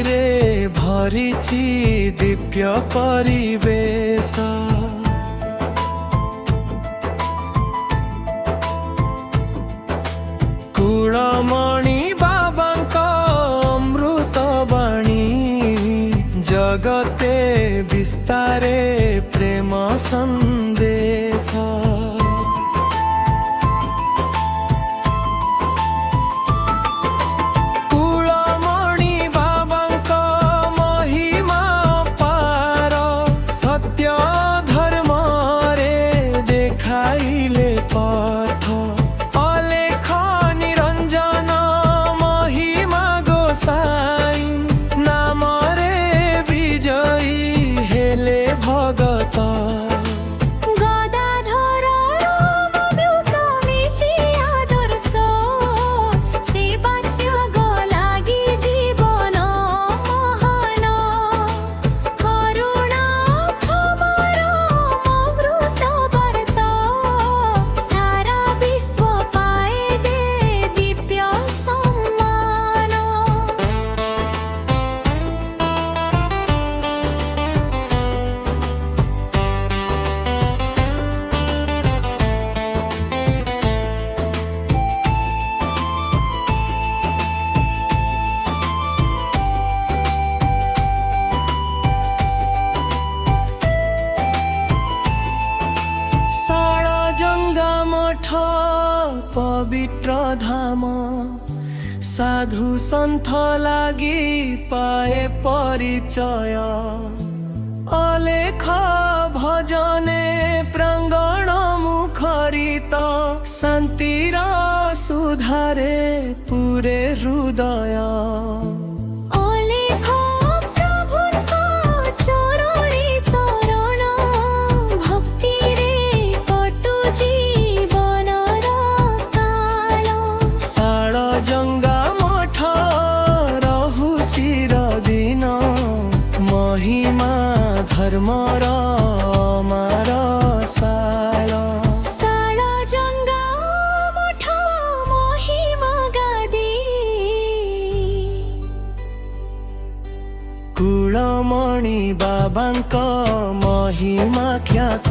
रे भरिछि दिव्य परिवेश। कुलमणि बाबांक अमृत बाणी जगते विस्तारे प्रेम संदेश। पवित्र धाम साधु सन्थ लागि पाए परिचय। अलेख भजने प्रांगण मुखरित शान्तिर सुधारे पुरे हृदय। महिमा धर्मर अमर साल साल जंगा मठ महिमा गादी। कुलमणि बाबांक महिमा ख्यात।